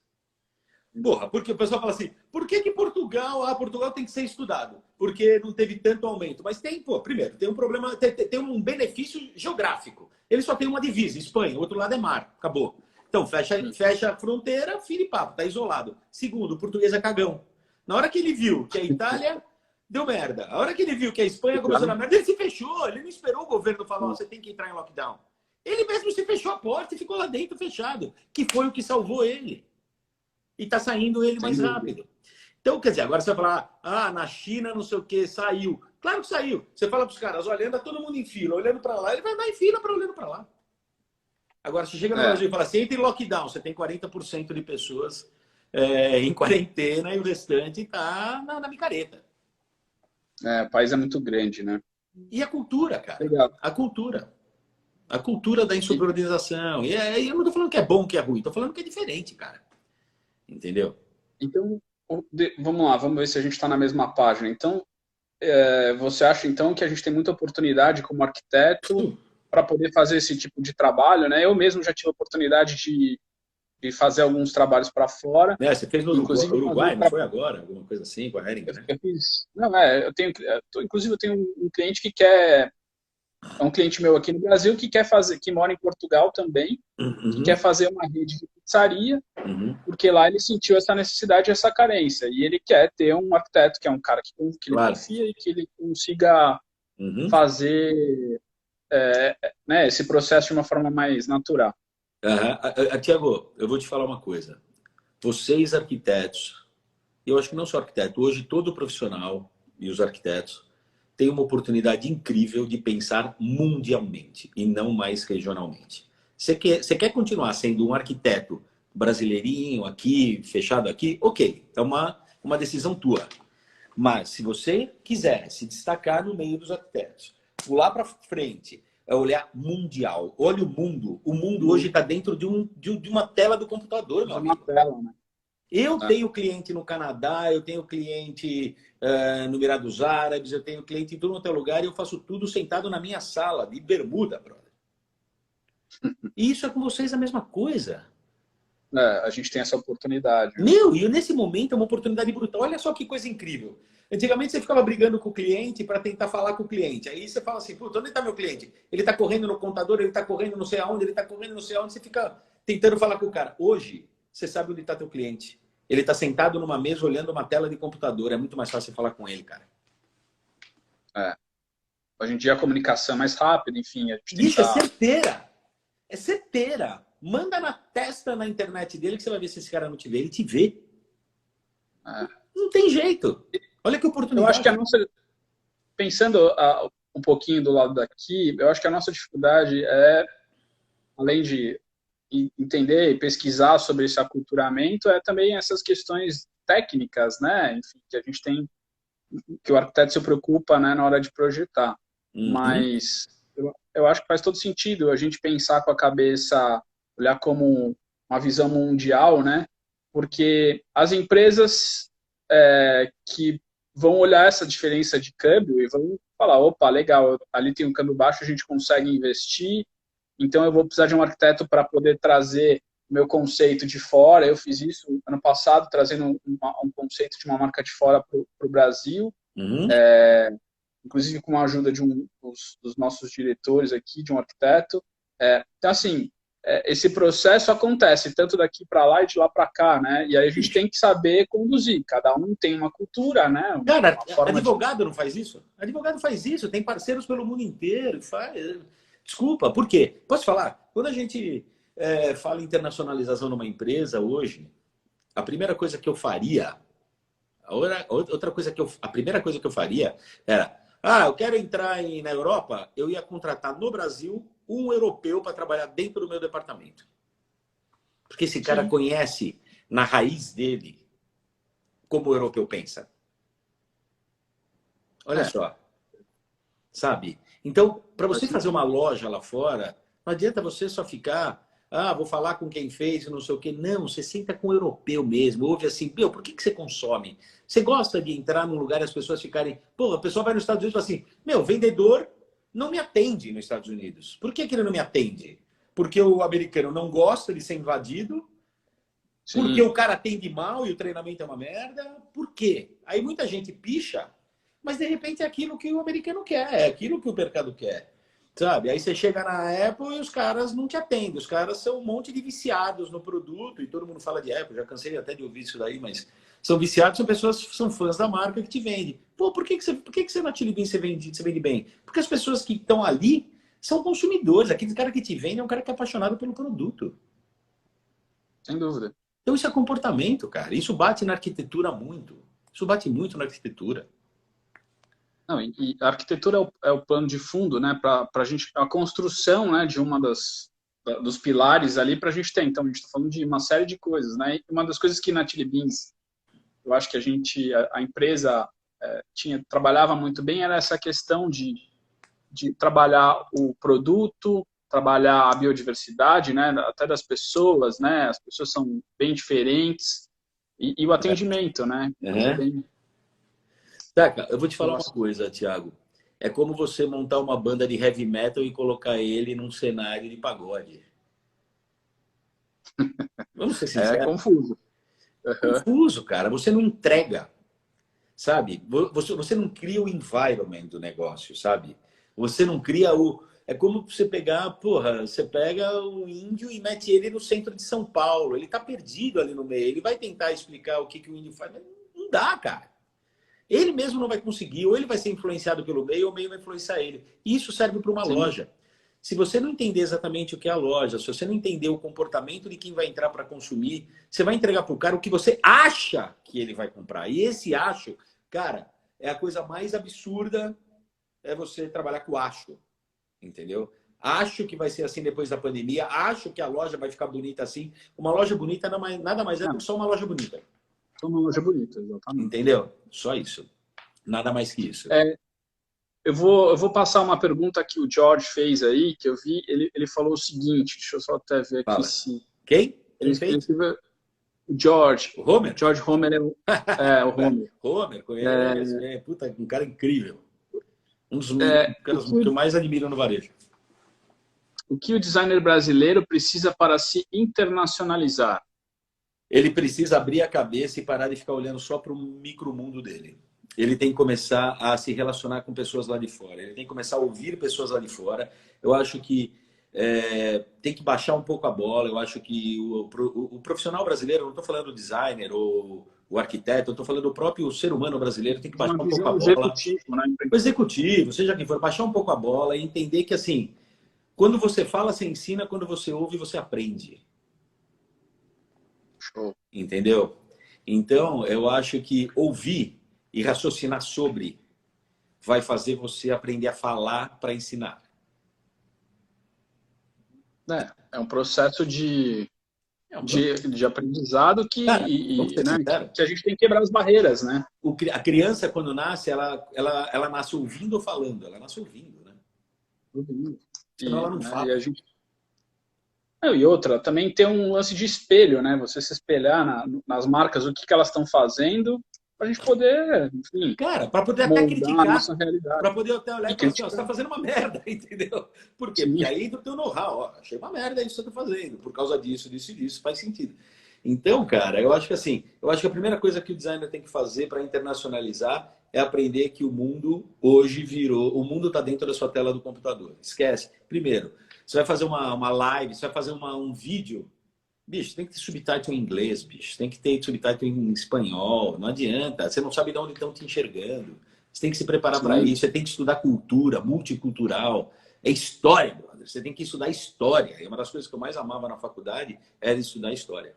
Porra, porque o pessoal fala assim, por que Portugal tem que ser estudado? Porque não teve tanto aumento. Mas primeiro, tem um problema, tem um benefício geográfico. Ele só tem uma divisa, Espanha, o outro lado é mar, acabou. Então, fecha a fronteira, fim e papo, tá isolado. Segundo, o português é cagão. Na hora que ele viu que a Itália deu merda, a hora que ele viu que a Espanha começou na merda, ele se fechou, ele não esperou o governo falar, oh, você tem que entrar em lockdown. Ele mesmo se fechou a porta e ficou lá dentro fechado, que foi o que salvou ele. E tá saindo ele mais rápido. Então, quer dizer, agora você vai falar, ah, na China não sei o que, saiu. Claro que saiu. Você fala para os caras, olha, anda todo mundo em fila, olhando para lá, ele vai andar em fila para olhando para lá. Agora, se chega no Brasil e fala assim, entra em lockdown, você tem 40% de pessoas em quarentena e o restante tá na micareta. O país é muito grande, né? E a cultura, cara. Legal. A cultura. A cultura da insubordinação. E eu não tô falando que é bom, que é ruim. Tô falando que é diferente, cara. Entendeu? Então, vamos lá. Vamos ver se a gente está na mesma página. Então, você acha, então, que a gente tem muita oportunidade como arquiteto para poder fazer esse tipo de trabalho, né? Eu mesmo já tive a oportunidade de fazer alguns trabalhos para fora. Você fez no Uruguai, não foi agora? Alguma coisa assim, com a Hering, né? Eu fiz. Não, inclusive, eu tenho um cliente que é um cliente meu aqui no Brasil que mora em Portugal também, que quer fazer uma rede de pizzaria, porque lá ele sentiu essa necessidade, essa carência, e ele quer ter um arquiteto que é um cara que ele confia e que ele consiga fazer esse processo de uma forma mais natural. Tiago, eu vou te falar uma coisa. Vocês, arquitetos, eu acho que não só arquiteto, hoje todo profissional e os arquitetos têm uma oportunidade incrível de pensar mundialmente e não mais regionalmente. Você quer continuar sendo um arquiteto brasileirinho aqui, fechado aqui? Ok, é uma decisão tua. Mas se você quiser se destacar no meio dos arquitetos, pular para frente, olhar mundial. Olha o mundo hoje está dentro de uma tela do computador, meu amigo. Né? Eu tenho cliente no Canadá, eu tenho cliente no Emirados Árabes, eu tenho cliente em todo outro lugar e eu faço tudo sentado na minha sala, de bermuda, brother. E isso é com vocês a mesma coisa. A gente tem essa oportunidade. E nesse momento é uma oportunidade brutal. Olha só que coisa incrível. Antigamente você ficava brigando com o cliente para tentar falar com o cliente. Aí você fala assim, puta, onde está meu cliente? Ele está correndo no contador, ele está correndo não sei aonde, ele está correndo não sei aonde. Você fica tentando falar com o cara. Hoje, você sabe onde está teu cliente. Ele está sentado numa mesa olhando uma tela de computador. É muito mais fácil falar com ele, cara. Hoje em dia a comunicação é mais rápida, enfim. Isso é certeira. É certeira. Manda na testa na internet dele que você vai ver se esse cara não te vê. Ele te vê. Não tem jeito. Olha que oportunidade. Eu acho que a nossa... Pensando um pouquinho do lado daqui, eu acho que a nossa dificuldade é, além de entender e pesquisar sobre esse aculturamento, é também essas questões técnicas, né? Enfim, que a gente tem, que o arquiteto se preocupa, né, na hora de projetar. Mas eu acho que faz todo sentido a gente pensar com a cabeça, olhar como uma visão mundial, né? Porque as empresas que vão olhar essa diferença de câmbio e vão falar, opa, legal, ali tem um câmbio baixo, a gente consegue investir, então eu vou precisar de um arquiteto para poder trazer o meu conceito de fora. Eu fiz isso ano passado, trazendo um conceito de uma marca de fora para o Brasil, inclusive com a ajuda de dos nossos diretores aqui, de um arquiteto. Então, assim, esse processo acontece tanto daqui para lá e de lá para cá, né? E aí a gente tem que saber conduzir. Cada um tem uma cultura, né? Cara, advogado não faz isso? Advogado faz isso, tem parceiros pelo mundo inteiro. Desculpa, por quê? Posso falar? Quando a gente fala em internacionalização numa empresa hoje, a primeira coisa que eu faria, a primeira coisa que eu faria era, eu quero entrar na Europa, eu ia contratar no Brasil um europeu para trabalhar dentro do meu departamento. Porque esse cara conhece na raiz dele como o europeu pensa. Olha só. Sabe? Então, para você fazer uma loja lá fora, não adianta você só ficar, vou falar com quem fez, não sei o quê. Não, você senta com o europeu mesmo. Ouve assim, por que você consome? Você gosta de entrar num lugar e as pessoas ficarem... a pessoa vai nos Estados Unidos e fala assim, vendedor não me atende nos Estados Unidos. Por que ele não me atende? Porque o americano não gosta de ser invadido, porque o cara atende mal e o treinamento é uma merda. Por quê? Aí muita gente picha, mas de repente é aquilo que o americano quer, é aquilo que o mercado quer. Sabe? Aí você chega na Apple e os caras não te atendem. Os caras são um monte de viciados no produto. E todo mundo fala de Apple. Já cansei até de ouvir isso daí, mas são viciados, são pessoas que são fãs da marca que te vende. Pô, por que você na Chili Bean você vende bem? Porque as pessoas que estão ali são consumidores. Aquele cara que te vende é um cara que é apaixonado pelo produto. Sem dúvida. Então isso é comportamento, cara. Isso bate na arquitetura muito. Isso bate muito na arquitetura. Não, e a arquitetura é o plano de fundo, né, para a gente, a construção, né, de dos pilares ali para a gente ter. Então, a gente está falando de uma série de coisas, né, e uma das coisas que na Chili Beans, eu acho que a empresa trabalhava muito bem, era essa questão de trabalhar o produto, trabalhar a biodiversidade, né, até das pessoas, né, as pessoas são bem diferentes, e o atendimento, né, Uhum. Taca, eu vou te falar uma Nossa. coisa, Thiago. É como você montar uma banda de heavy metal e colocar ele num cenário de pagode. Vamos ser É sinceros. confuso. Uhum. Confuso, cara. Você não entrega, sabe? Você não cria o environment do negócio, sabe? Você não cria o... É como você pegar, porra, você pega o índio e mete ele no centro de São Paulo. Ele tá perdido ali no meio. Ele vai tentar explicar o que o índio faz, mas não dá, cara. Ele mesmo não vai conseguir, ou ele vai ser influenciado pelo meio, ou o meio vai influenciar ele. Isso serve para uma loja. Se você não entender exatamente o que é a loja, se você não entender o comportamento de quem vai entrar para consumir, você vai entregar para o cara o que você acha que ele vai comprar. E esse acho, cara, é a coisa mais absurda, é você trabalhar com acho, entendeu? Acho que vai ser assim depois da pandemia, acho que a loja vai ficar bonita assim. Uma loja bonita nada mais é do que só uma loja bonita. É uma loja bonita, exatamente. Entendeu? Só isso. Nada mais que isso. Eu vou passar uma pergunta que o George fez aí, que eu vi. Ele falou o seguinte, deixa eu só até ver aqui Fala. se... Quem? Ele fez? escreveu... O George. O Homer? George Homer é o Homer. Homer, conhece. Puta, um cara incrível. Um dos caras que eu mais admiro no varejo. O que o designer brasileiro precisa para se internacionalizar? Ele precisa abrir a cabeça e parar de ficar olhando só para o micromundo dele. Ele tem que começar a se relacionar com pessoas lá de fora. Ele tem que começar a ouvir pessoas lá de fora. Eu acho que tem que baixar um pouco a bola. Eu acho que o profissional brasileiro, não estou falando do designer ou o arquiteto, eu estou falando do próprio ser humano brasileiro, tem que baixar um pouco a bola. Executivo, né? O executivo, seja quem for, baixar um pouco a bola e entender que, assim, quando você fala, você ensina, quando você ouve, você aprende. Show. Entendeu? Então, eu acho que ouvir e raciocinar sobre vai fazer você aprender a falar para ensinar. É um processo de aprendizado que, Cara, né, que a gente tem que quebrar as barreiras, né? A criança, quando nasce, ela nasce ouvindo ou falando? Ela nasce ouvindo, né? Senão ela não fala. E outra, também tem um lance de espelho, né? Você se espelhar nas marcas, o que elas estão fazendo, para a gente poder, enfim, cara, para poder até criticar, para poder até olhar e falar assim, ó, você está fazendo uma merda, entendeu? Por quê? Porque aí do teu know-how, ó, achei uma merda isso que você está fazendo, por causa disso, disso e disso, faz sentido. Então, cara, eu acho que assim, que a primeira coisa que o designer tem que fazer para internacionalizar é aprender que o mundo hoje o mundo está dentro da sua tela do computador. Esquece. Primeiro, você vai fazer uma live, você vai fazer um vídeo, bicho, tem que ter subtítulo em inglês, bicho, tem que ter subtítulo em espanhol, não adianta, você não sabe de onde estão te enxergando, você tem que se preparar para isso, você tem que estudar cultura, multicultural, é história, brother. Você tem que estudar história, e uma das coisas que eu mais amava na faculdade era estudar história.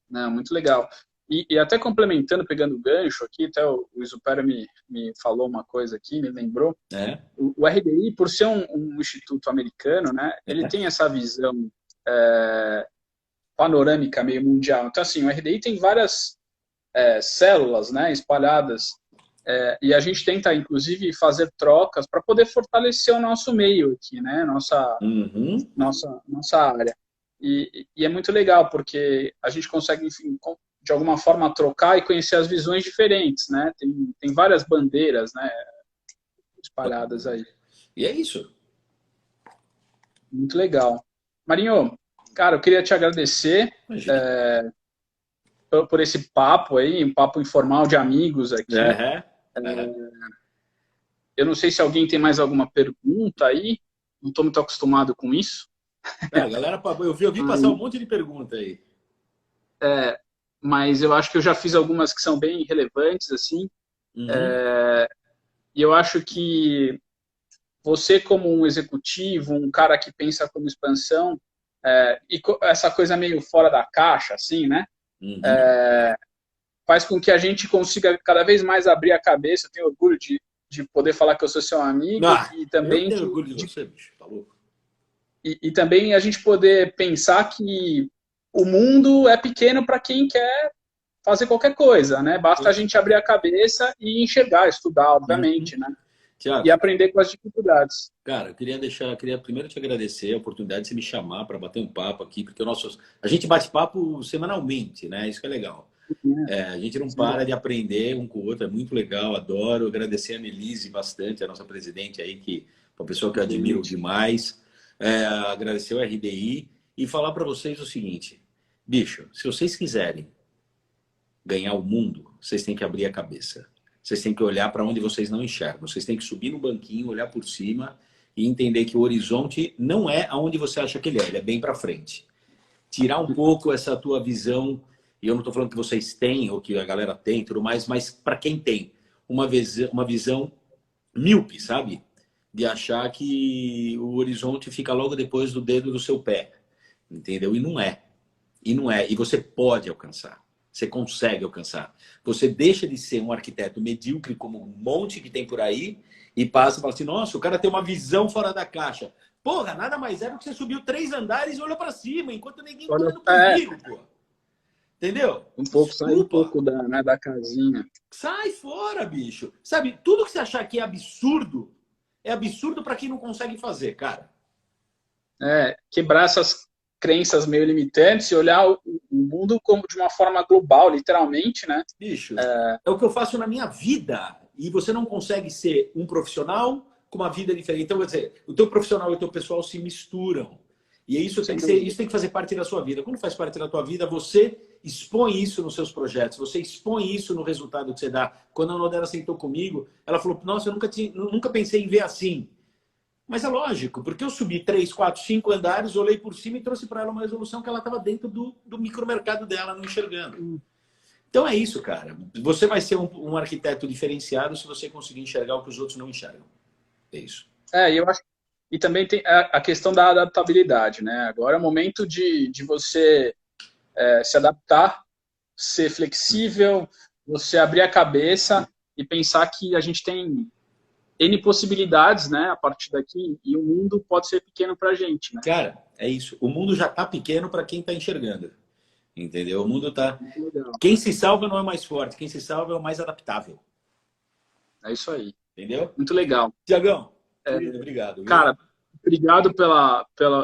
Não, muito legal. E até complementando, pegando o gancho aqui, até o Isupera me falou uma coisa aqui, me lembrou. O RDI, por ser um instituto americano, né, ele tem essa visão panorâmica meio mundial. Então, assim, o RDI tem várias células, né, espalhadas, e a gente tenta, inclusive, fazer trocas para poder fortalecer o nosso meio aqui, né, nossa área. E é muito legal, porque a gente consegue, enfim, de alguma forma, trocar e conhecer as visões diferentes, né? Tem várias bandeiras, né, espalhadas aí. E é isso. Muito legal. Marinho, cara, eu queria te agradecer por esse papo aí, um papo informal de amigos aqui. eu não sei se alguém tem mais alguma pergunta aí, não estou muito acostumado com isso. Galera, eu vi passar um monte de pergunta aí. Mas eu acho que eu já fiz algumas que são bem relevantes, assim. Uhum. E eu acho que você, como um executivo, um cara que pensa como expansão, e essa coisa meio fora da caixa, assim, né? Uhum. Faz com que a gente consiga cada vez mais abrir a cabeça. Eu tenho orgulho de poder falar que eu sou seu amigo. E também eu tenho orgulho de você, bicho. Tá louco? E também a gente poder pensar que o mundo é pequeno para quem quer fazer qualquer coisa, né? Basta a gente abrir a cabeça e enxergar, estudar, obviamente, né? Tiago, E aprender com as dificuldades. cara, eu queria primeiro te agradecer a oportunidade de você me chamar para bater um papo aqui, porque a gente bate papo semanalmente, né? Isso que é legal. A gente não para de aprender um com o outro, é muito legal, adoro. Agradecer a Melise bastante, a nossa presidente aí, que é uma pessoa que eu admiro demais. Agradecer o RDI e falar para vocês o seguinte, bicho, se vocês quiserem ganhar o mundo, vocês têm que abrir a cabeça. Vocês têm que olhar para onde vocês não enxergam. Vocês têm que subir no banquinho, olhar por cima e entender que o horizonte não é aonde você acha que ele é bem para frente. Tirar um pouco essa tua visão, e eu não estou falando que vocês têm ou que a galera tem, tudo mais, mas para quem tem uma visão míope, sabe? De achar que o horizonte fica logo depois do dedo do seu pé, entendeu? E não é. E você pode alcançar. Você consegue alcançar. Você deixa de ser um arquiteto medíocre como um monte que tem por aí e passa a falar assim, nossa, o cara tem uma visão fora da caixa. Porra, nada mais é do que você subiu 3 andares e olhou para cima, enquanto ninguém tá olhando comigo, pô. Entendeu? Sai um pouco da casinha. Sai fora, bicho. Sabe, tudo que você achar que é absurdo para quem não consegue fazer, cara. Quebrar essas crenças meio limitantes e olhar o mundo como de uma forma global, literalmente, né? Bicho, é o que eu faço na minha vida. E você não consegue ser um profissional com uma vida diferente. Então, quer dizer, o teu profissional e o teu pessoal se misturam. E isso tem que fazer parte da sua vida. Quando faz parte da tua vida, você expõe isso nos seus projetos, você expõe isso no resultado que você dá. Quando a Nodera sentou comigo, ela falou, nossa, eu nunca pensei em ver assim. Mas é lógico, porque eu subi 3, 4, 5 andares, olhei por cima e trouxe para ela uma resolução que ela estava dentro do micromercado dela, não enxergando. Então é isso, cara. Você vai ser um arquiteto diferenciado se você conseguir enxergar o que os outros não enxergam. É isso. Eu acho. E também tem a questão da adaptabilidade, né? Agora é o momento de você se adaptar, ser flexível, você abrir a cabeça e pensar que a gente tem N possibilidades, né, a partir daqui, e o mundo pode ser pequeno para a gente, né? Cara, é isso. O mundo já está pequeno para quem está enxergando. Entendeu? O mundo está... Quem se salva não é mais forte, quem se salva é o mais adaptável. É isso aí. Entendeu? Muito legal. Tiagão, obrigado. Viu? Cara, obrigado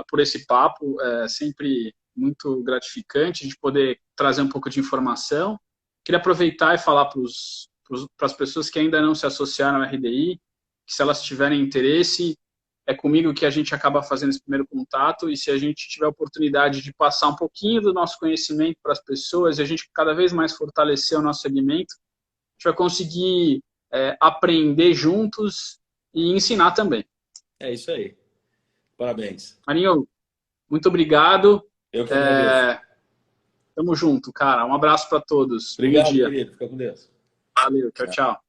por esse papo. É sempre muito gratificante a gente poder trazer um pouco de informação. Queria aproveitar e falar para as pessoas que ainda não se associaram ao RDI, que se elas tiverem interesse, é comigo que a gente acaba fazendo esse primeiro contato, e se a gente tiver a oportunidade de passar um pouquinho do nosso conhecimento para as pessoas e a gente cada vez mais fortalecer o nosso segmento, a gente vai conseguir aprender juntos e ensinar também. É isso aí. Parabéns. Marinho, muito obrigado. Eu que agradeço. Tamo junto, cara. Um abraço para todos. Obrigado, querido. Fica com Deus. Valeu. Tchau, tchau.